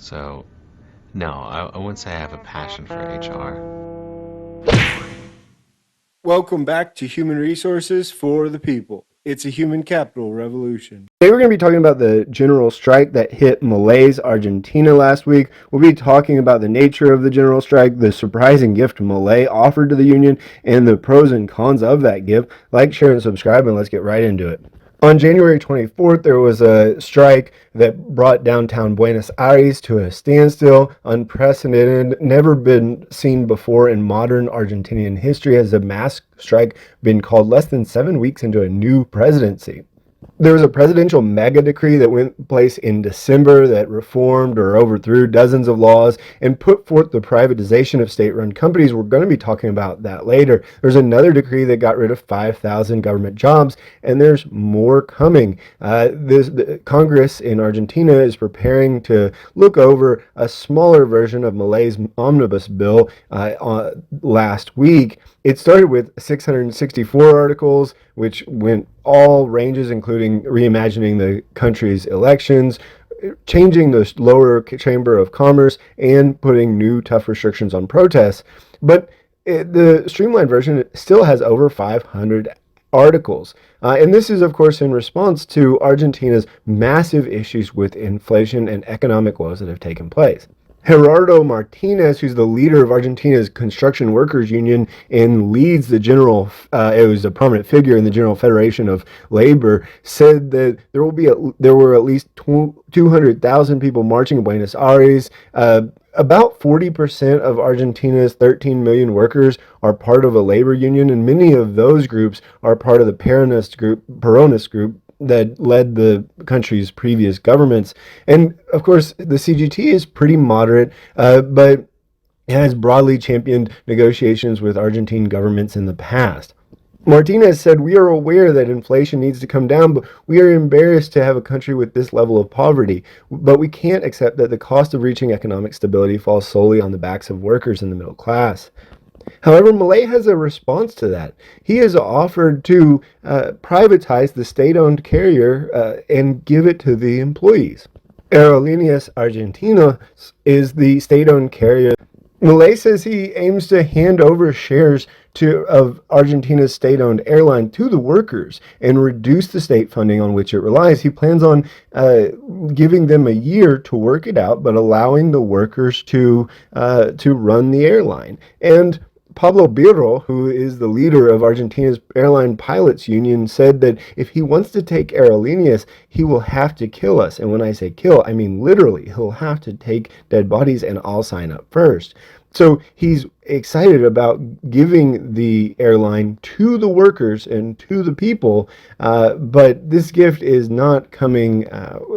So, no, I wouldn't say I have a passion for HR. Welcome back to Human Resources for the People. It's a human capital revolution. Today we're going to be talking about the general strike that hit Milei's Argentina last week. We'll be talking about the nature of the general strike, the surprising gift Milei offered to the union, and the pros and cons of that gift. Like, share, and subscribe, and let's get right into it. On January 24th, there was a strike that brought downtown Buenos Aires to a standstill, unprecedented, never been seen before in modern Argentinian history, has a mass strike been called less than 7 weeks into a new presidency. There was a presidential mega decree that went in place in December that reformed or overthrew dozens of laws and put forth the privatization of state-run companies. We're going to be talking about that later. There's another decree that got rid of 5,000 government jobs, and there's more coming. The Congress in Argentina is preparing to look over a smaller version of Milei's omnibus bill last week. It started with 664 articles, which went all ranges, including reimagining the country's elections, changing the lower chamber of commerce, and putting new tough restrictions on protests. But the streamlined version still has over 500 articles. And this is, of course, in response to Argentina's massive issues with inflation and economic woes that have taken place. Gerardo Martinez, who's the leader of Argentina's construction workers union and leads the it was a prominent figure in the General Federation of Labor, said that there were at least 200,000 people marching in Buenos Aires. About 40% of Argentina's 13 million workers are part of a labor union, and many of those groups are part of the Peronist group that led the country's previous governments. And of course, the CGT is pretty moderate, but it has broadly championed negotiations with Argentine governments in the past. Martinez said, "We are aware that inflation needs to come down, but we are embarrassed to have a country with this level of poverty. But we can't accept that the cost of reaching economic stability falls solely on the backs of workers in the middle class." However, Milei has a response to that. He has offered to privatize the state-owned carrier and give it to the employees. Aerolíneas Argentinas is the state-owned carrier. Milei says he aims to hand over shares of Argentina's state-owned airline to the workers and reduce the state funding on which it relies. He plans on giving them a year to work it out, but allowing the workers to run the airline. And Pablo Birro, who is the leader of Argentina's airline pilots union, said that if he wants to take Aerolíneas, he will have to kill us. And when I say kill, I mean literally. He'll have to take dead bodies, and I'll sign up first. So he's excited about giving the airline to the workers and to the people, but this gift is not coming,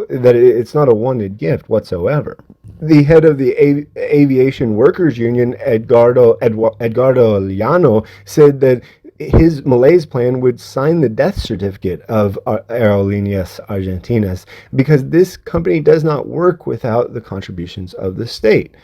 it's not a wanted gift whatsoever. The head of the Aviation Workers Union, Edgardo Llano, said that Milei's plan would sign the death certificate of Aerolíneas Argentinas because this company does not work without the contributions of the state.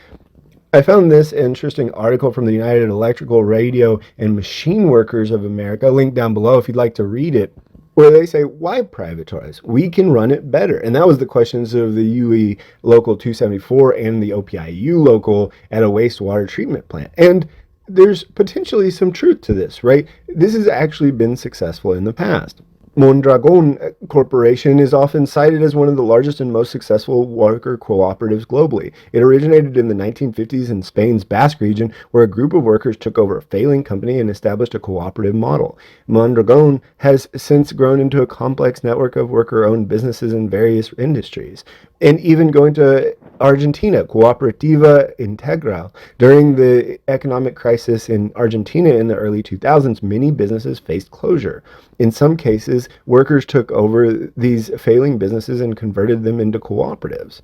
I found this interesting article from the United Electrical, Radio, and Machine Workers of America, linked down below if you'd like to read it, where they say, why privatize? We can run it better. And that was the questions of the UE Local 274 and the OPIU local at a wastewater treatment plant. And there's potentially some truth to this, right? This has actually been successful in the past. Mondragon Corporation is often cited as one of the largest and most successful worker cooperatives globally. It originated in the 1950s in Spain's Basque region, where a group of workers took over a failing company and established a cooperative model. Mondragon has since grown into a complex network of worker-owned businesses in various industries. And even going to Argentina, Cooperativa Integral. During the economic crisis in Argentina in the early 2000s, many businesses faced closure. In some cases, workers took over these failing businesses and converted them into cooperatives.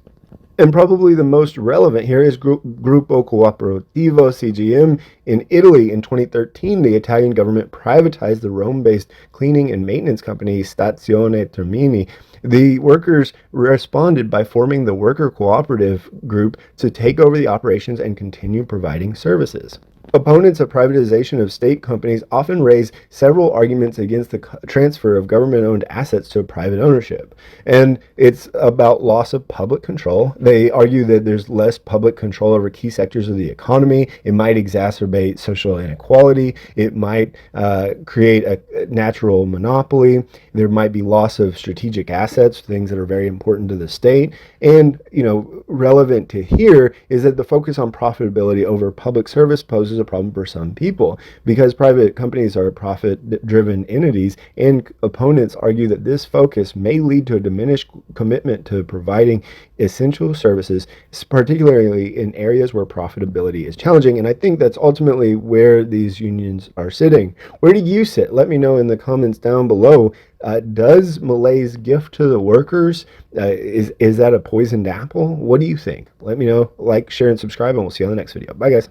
And probably the most relevant here is Gruppo Cooperativo CGM in Italy. In 2013, the Italian government privatized the Rome-based cleaning and maintenance company Stazione Termini. The workers responded by forming the worker cooperative group to take over the operations and continue providing services. Opponents of privatization of state companies often raise several arguments against the transfer of government owned assets to private ownership. And it's about loss of public control. They argue that there's less public control over key sectors of the economy. It might exacerbate social inequality. It might create a natural monopoly. There might be loss of strategic assets, things that are very important to the state. And, relevant to here is that the focus on profitability over public service poses a problem for some people because private companies are profit driven entities, and opponents argue that this focus may lead to a diminished commitment to providing essential services, particularly in areas where profitability is challenging. And I think that's ultimately where these unions are sitting. Where do you sit? Let me know in the comments down below. Does Milei's gift to the workers, is that a poisoned apple? What do you think? Let me know. Like, share, and subscribe, and we'll see you on the next video. Bye, guys.